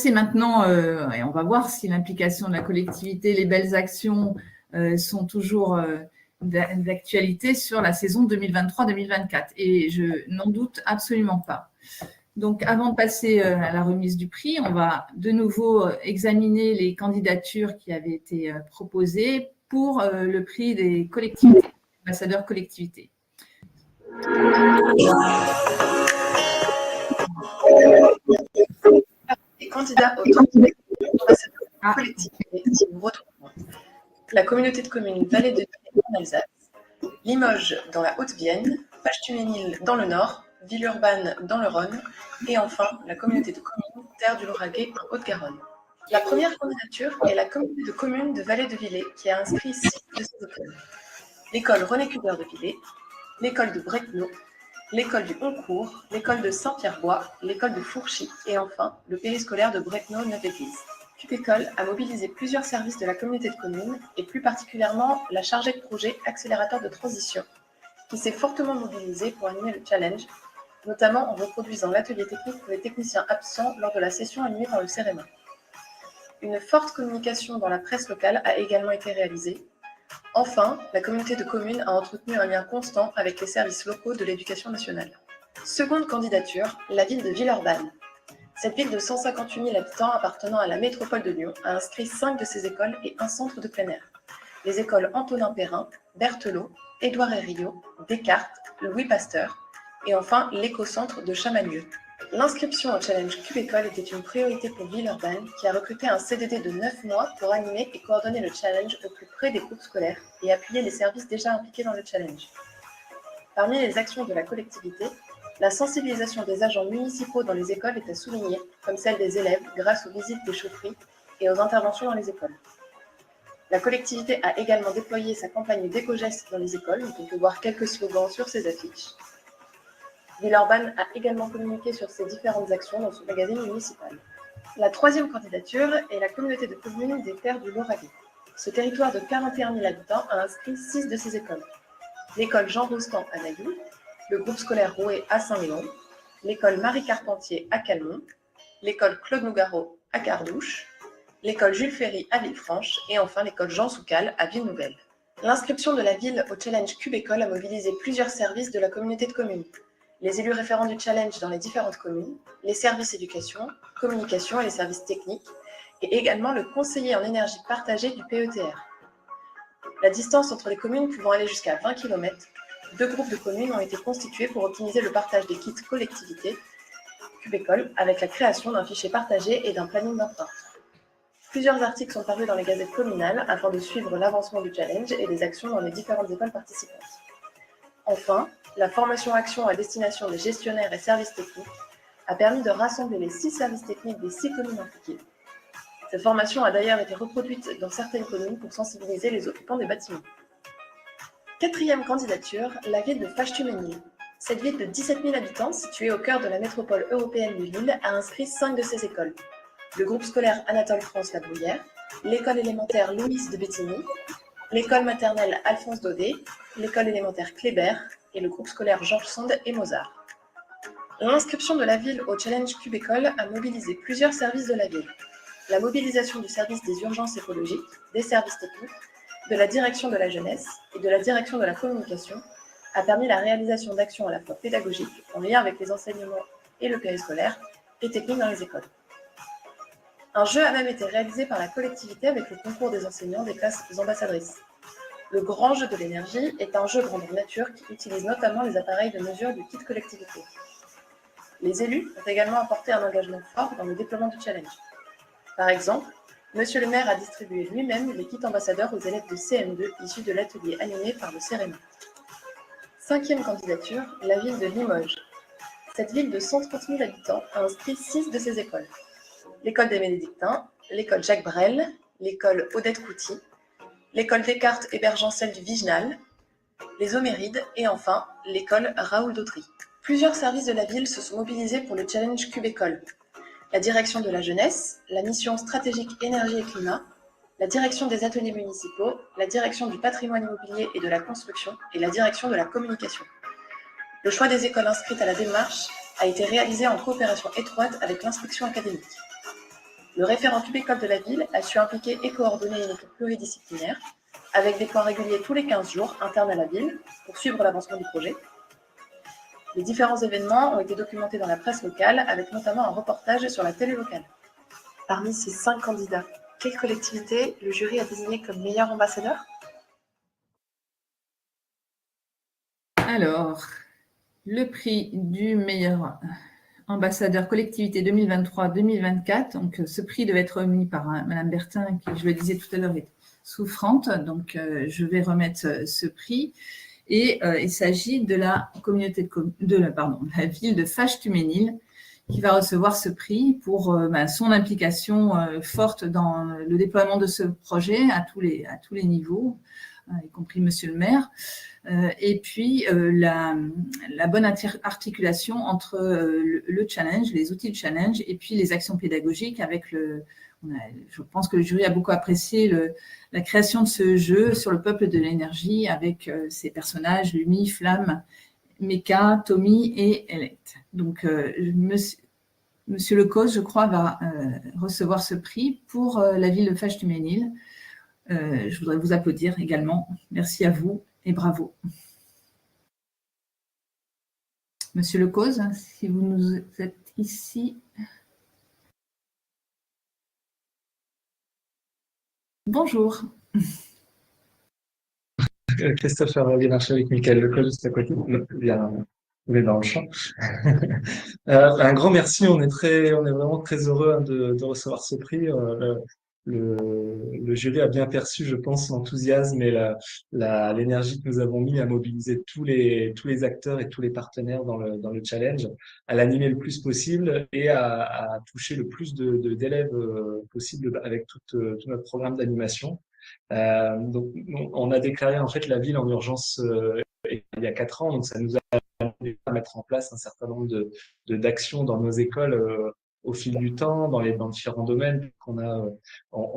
passer maintenant, et on va voir si l'implication de la collectivité, les belles actions sont toujours d'actualité sur la saison 2023-2024. Et je n'en doute absolument pas. Donc, avant de passer à la remise du prix, on va de nouveau examiner les candidatures qui avaient été proposées pour le prix des collectivités, ambassadeurs collectivités. Les candidats au temps ambassadeurs collectivités, nous retrouvons la communauté de communes Vallée de Villaine en Alsace, Limoges dans la Haute-Vienne, Pache-Tuménil dans le Nord, Villeurbanne dans le Rhône, et enfin la communauté de communes Terre du Lauragais en Haute-Garonne. La première candidature est la communauté de communes de Vallée de Villers qui a inscrit 6 de ses écoles. L'école René Cuber de Villers, l'école de Brecno, l'école du Honcourt, l'école de Saint-Pierre-Bois, l'école de Fourchy et enfin le périscolaire de Brecno-Neuve-Église. CUP-École a mobilisé plusieurs services de la communauté de communes et plus particulièrement la chargée de projet accélérateur de transition qui s'est fortement mobilisée pour animer le challenge, notamment en reproduisant l'atelier technique pour les techniciens absents lors de la session animée par le CEREMA. Une forte communication dans la presse locale a également été réalisée. Enfin, la communauté de communes a entretenu un lien constant avec les services locaux de l'éducation nationale. Seconde candidature, la ville de Villeurbanne. Cette ville de 158 000 habitants appartenant à la métropole de Lyon a inscrit 5 de ses écoles et un centre de plein air. Les écoles Antonin Perrin, Berthelot, Édouard Herriot, Descartes, Louis Pasteur et enfin l'éco-centre de Chamagneux. L'inscription au challenge CUP-École était une priorité pour Villeurbanne qui a recruté un CDD de 9 mois pour animer et coordonner le challenge au plus près des groupes scolaires et appuyer les services déjà impliqués dans le challenge. Parmi les actions de la collectivité, la sensibilisation des agents municipaux dans les écoles est à souligner, comme celle des élèves grâce aux visites des chaufferies et aux interventions dans les écoles. La collectivité a également déployé sa campagne d'éco-gestes dans les écoles, on peut voir quelques slogans sur ses affiches. Villeurbanne a également communiqué sur ses différentes actions dans son magazine municipal. La troisième candidature est la communauté de communes des Terres du Lauragais. Ce territoire de 41 000 habitants a inscrit 6 de ses écoles. L'école Jean Rostand à Nailloux, le groupe scolaire Rouet à Saint-Léon, l'école Marie Carpentier à Calmont, l'école Claude Nougaro à Cardouche, l'école Jules Ferry à Villefranche et enfin l'école Jean Soucal à Ville-Nouvelle. L'inscription de la ville au challenge CUP-École a mobilisé plusieurs services de la communauté de communes. Les élus référents du challenge dans les différentes communes, les services éducation, communication et les services techniques, et également le conseiller en énergie partagée du PETR. La distance entre les communes pouvant aller jusqu'à 20 km, 2 groupes de communes ont été constitués pour optimiser le partage des kits collectivités CUP-École avec la création d'un fichier partagé et d'un planning d'empreinte. Plusieurs articles sont parus dans les gazettes communales afin de suivre l'avancement du challenge et des actions dans les différentes écoles participantes. Enfin, la formation-action à destination des gestionnaires et services techniques a permis de rassembler les 6 services techniques des 6 communes impliquées. Cette formation a d'ailleurs été reproduite dans certaines communes pour sensibiliser les occupants des bâtiments. Quatrième candidature, la ville de Pache-Tuménil. Cette ville de 17 000 habitants, située au cœur de la métropole européenne de Lille, a inscrit 5 de ses écoles. Le groupe scolaire Anatole France La Bruyère, l'école élémentaire Louise de Bétigny, l'école maternelle Alphonse Daudet, l'école élémentaire Kléber et le groupe scolaire Georges Sand et Mozart. L'inscription de la ville au challenge CUP-École a mobilisé plusieurs services de la ville. La mobilisation du service des urgences écologiques, des services techniques, de la direction de la jeunesse et de la direction de la communication a permis la réalisation d'actions à la fois pédagogiques en lien avec les enseignements et le périscolaire et techniques dans les écoles. Un jeu a même été réalisé par la collectivité avec le concours des enseignants des classes ambassadrices. Le grand jeu de l'énergie est un jeu grandeur nature qui utilise notamment les appareils de mesure du kit collectivité. Les élus ont également apporté un engagement fort dans le déploiement du challenge. Par exemple, Monsieur le maire a distribué lui-même les kits ambassadeurs aux élèves de CM2 issus de l'atelier animé par le CEREMA. Cinquième candidature, la ville de Limoges. Cette ville de 130 000 habitants a inscrit 6 de ses écoles. L'école des Bénédictins, l'école Jacques Brel, l'école Odette Couty, l'école Descartes et Bergencel du Viginal, les Homérides et enfin l'école Raoul Dautry. Plusieurs services de la ville se sont mobilisés pour le challenge CUP-École. La direction de la jeunesse, la mission stratégique énergie et climat, la direction des ateliers municipaux, la direction du patrimoine immobilier et de la construction et la direction de la communication. Le choix des écoles inscrites à la démarche a été réalisé en coopération étroite avec l'inspection académique. Le référent Cubécole de la ville a su impliquer et coordonner une équipe pluridisciplinaire avec des points réguliers tous les 15 jours internes à la ville pour suivre l'avancement du projet. Les différents événements ont été documentés dans la presse locale avec notamment un reportage sur la télé locale. Parmi ces 5 candidats, quelle collectivité le jury a désigné comme meilleur ambassadeur? Alors, le prix du meilleur ambassadeur collectivité 2023-2024. Donc, ce prix devait être remis par Madame Bertin, qui, je le disais tout à l'heure, est souffrante. Donc, je vais remettre ce prix. Et il s'agit de la communauté la ville de Faches-Tuménil, qui va recevoir ce prix pour son implication forte dans le déploiement de ce projet à tous les niveaux, y compris Monsieur le maire. Et puis la bonne articulation entre le challenge, les outils de challenge, et puis les actions pédagogiques avec je pense que le jury a beaucoup apprécié la création de ce jeu sur le peuple de l'énergie avec ses personnages Lumi, Flamme, Meka, Tommy et Elect. Donc, Monsieur Lecause, je crois, va recevoir ce prix pour la ville de Faches-Tuménil. Je voudrais vous applaudir également. Merci à vous et bravo. Monsieur Lecause, si vous nous êtes ici. Bonjour. Christophe Hervé-Marché avec Michael Lecause juste à côté. Bien, vous êtes dans le champ. Un grand merci. On est vraiment très heureux de recevoir ce prix. Le jury a bien perçu, je pense, l'enthousiasme et l'énergie que nous avons mis à mobiliser tous les acteurs et tous les partenaires dans le challenge, à l'animer le plus possible et à toucher le plus d'élèves possible avec tout notre programme d'animation. Donc, on a déclaré en fait la ville en urgence il y a 4 ans, donc ça nous a amené à mettre en place un certain nombre d'actions dans nos écoles au fil du temps, dans différents domaines. On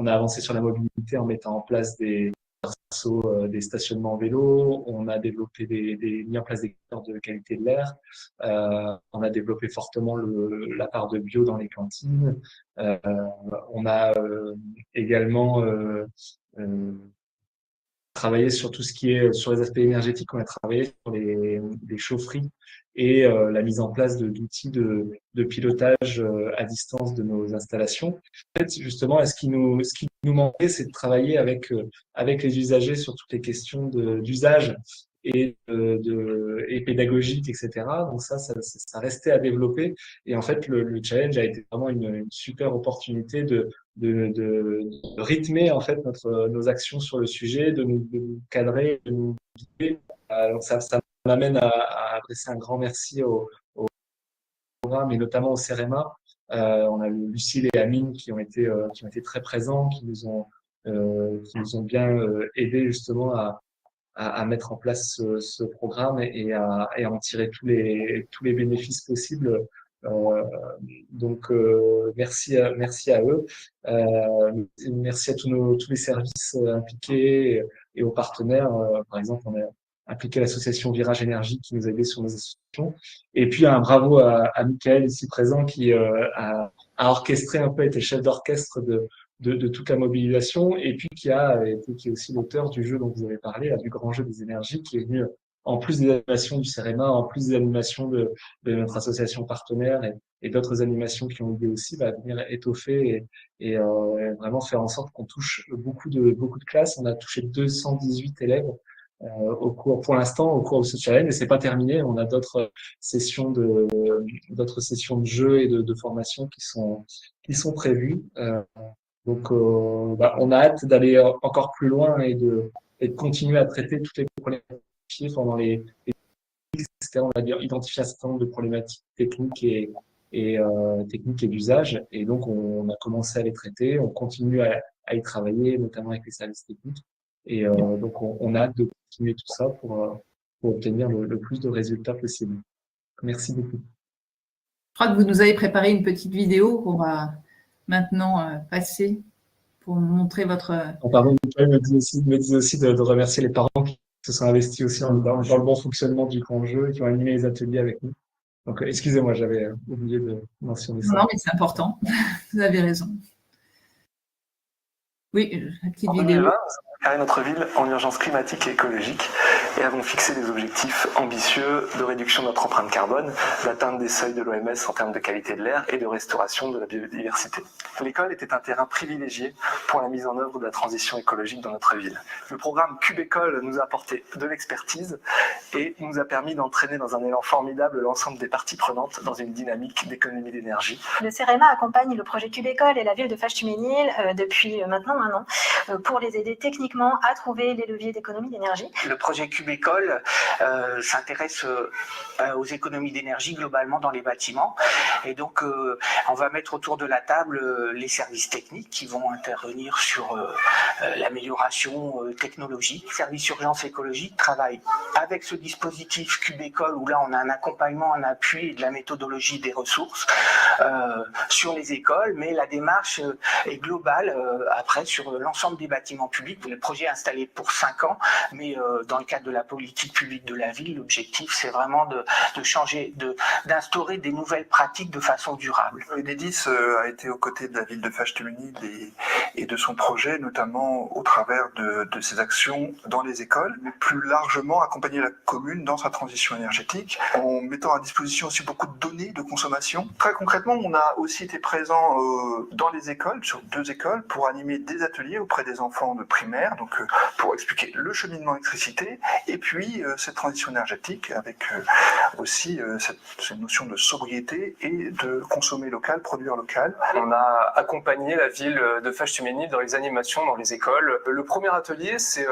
a avancé sur la mobilité en mettant en place des stationnements en vélo, on a développé mis en place des critères de qualité de l'air, on a développé fortement la part de bio dans les cantines, on a également travaillé sur tout ce qui est sur les aspects énergétiques, on a travaillé sur les chaufferies et la mise en place d'outils de pilotage à distance de nos installations. En fait, justement, ce qui nous manquait, c'est de travailler avec les usagers sur toutes les questions d'usage et pédagogique, etc. Donc ça restait à développer. Et en fait, le challenge a été vraiment une super opportunité de rythmer en fait nos actions sur le sujet, de nous cadrer, de nous guider. Donc ça m'amène à adresser un grand merci au programme et notamment au CEREMA. On a Lucille et Amine qui ont été très présents, qui nous ont bien aidés justement à mettre en place ce programme et à en tirer tous les bénéfices possibles. Donc merci à eux, merci à tous les services impliqués et aux partenaires. Par exemple, on a impliqué l'association Virage Énergie qui nous a aidés sur nos associations. Et puis un bravo à Michael ici présent qui a orchestré un peu, été chef d'orchestre de toute la mobilisation, et puis qui est aussi l'auteur du jeu dont vous avez parlé, là, du grand jeu des énergies, qui est venu en plus des animations du CEREMA, en plus des animations de notre association partenaire et d'autres animations qui ont eu lieu aussi, va venir étoffer et vraiment faire en sorte qu'on touche beaucoup de classes. On a touché 218 élèves pour l'instant au cours de ce challenge, et c'est pas terminé. On a d'autres sessions de jeux et de formation qui sont prévues. Donc, on a hâte d'aller encore plus loin et de continuer à traiter toutes les problématiques pendant on va dire, identifier un certain nombre de problématiques techniques et d'usage. Et donc, on a commencé à les traiter, on continue à y travailler, notamment avec les services techniques. Et donc, on a hâte de continuer tout ça pour obtenir le plus de résultats possible. Merci beaucoup. Je crois que vous nous avez préparé une petite vidéo qu'on va maintenant passer pour montrer votre... Pardon, Michael me dit aussi de remercier les parents qui se sont investis aussi dans le bon fonctionnement du grand jeu et qui ont animé les ateliers avec nous. Donc, excusez-moi, j'avais oublié de mentionner ça. Non, mais c'est important. Vous avez raison. Oui, la petite En vidéo. 2020, nous avons déclaré notre ville en urgence climatique et écologique et avons fixé des objectifs ambitieux de réduction de notre empreinte carbone, d'atteinte des seuils de l'OMS en termes de qualité de l'air et de restauration de la biodiversité. L'école était un terrain privilégié pour la mise en œuvre de la transition écologique dans notre ville. Le programme Cube École nous a apporté de l'expertise et nous a permis d'entraîner dans un élan formidable l'ensemble des parties prenantes dans une dynamique d'économie d'énergie. Le CEREMA accompagne le projet Cube École et la ville de Fâche-Tuménil depuis maintenant un an pour les aider techniquement à trouver les leviers d'économie d'énergie. Le projet Cube École s'intéresse aux économies d'énergie globalement dans les bâtiments et donc on va mettre autour de la table les services techniques qui vont intervenir sur l'amélioration technologique. Le service urgence écologique travaille avec ce dispositif Cube École où là on a un accompagnement, un appui et de la méthodologie des ressources sur les écoles, mais la démarche est globale après sur l'ensemble des bâtiments publics. Le projet est installé pour 5 ans, mais dans le cadre de la politique publique de la ville, l'objectif c'est vraiment de changer, d'instaurer des nouvelles pratiques de façon durable. Enedis a été aux côtés de la ville de Fâche-Tuménil et de son projet, notamment au travers de ses actions dans les écoles, mais plus largement accompagner la commune dans sa transition énergétique, en mettant à disposition aussi beaucoup de données de consommation. Très concrètement, on a aussi été présent dans les écoles, sur 2 écoles, pour animer des ateliers auprès des enfants de primaire, donc pour expliquer le cheminement électricité, et puis cette transition énergétique avec aussi cette notion de sobriété et de consommer local, produire local. On a accompagné la ville de Fâche-Tuménil dans les animations dans les écoles. Le premier atelier, c'est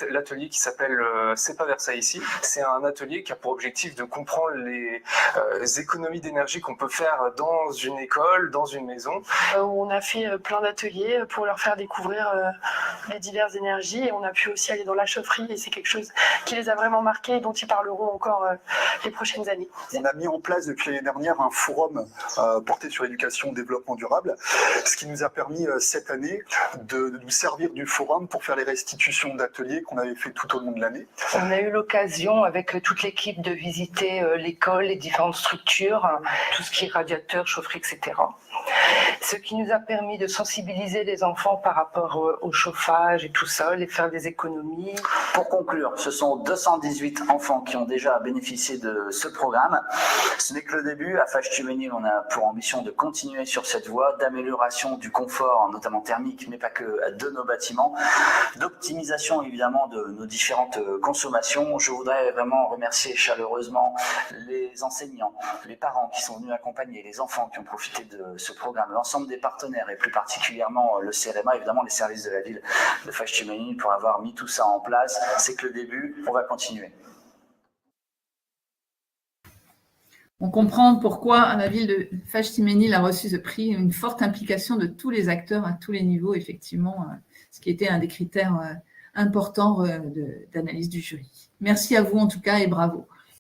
l'atelier qui s'appelle C'est pas Versailles ici. C'est un atelier qui a pour objectif de comprendre les économies d'énergie qu'on peut faire dans une école, dans une maison. On a fait plein d'ateliers pour leur faire découvrir les diverses énergies et on a pu aussi aller dans la chaufferie et c'est quelque chose qui les a vraiment marqués et dont ils parleront encore les prochaines années. On a mis en place depuis l'année dernière un forum porté sur l'éducation, développement durable, ce qui nous a permis cette année de nous servir du forum pour faire les restitutions d'ateliers qu'on avait fait tout au long de l'année. On a eu l'occasion avec toute l'équipe de visiter l'école, les différentes structures, tout ce qui est radiateur, chaufferie, etc. Ce qui nous a permis de sensibiliser les enfants par rapport au chauffage et tout ça, les faire des économies. Pour conclure, ce sont 218 enfants qui ont déjà bénéficié de ce programme. Ce n'est que le début. À Fâche-Tuménil, on a pour ambition de continuer sur cette voie d'amélioration du confort, notamment thermique, mais pas que, de nos bâtiments, d'optimisation évidemment de nos différentes consommations. Je voudrais vraiment remercier chaleureusement les enseignants, les parents qui sont venus accompagner, les enfants qui ont profité de ce programme, l'ensemble des partenaires et plus particulièrement le CEREMA, évidemment les services de la ville de Fâche-Tuménil pour avoir mis tout ça en place. C'est que le début, on va continuer. On comprend pourquoi la ville de Fâche-Tuménil a reçu ce prix, une forte implication de tous les acteurs à tous les niveaux, effectivement, ce qui était un des critères importants d'analyse du jury. Merci à vous en tout cas et bravo.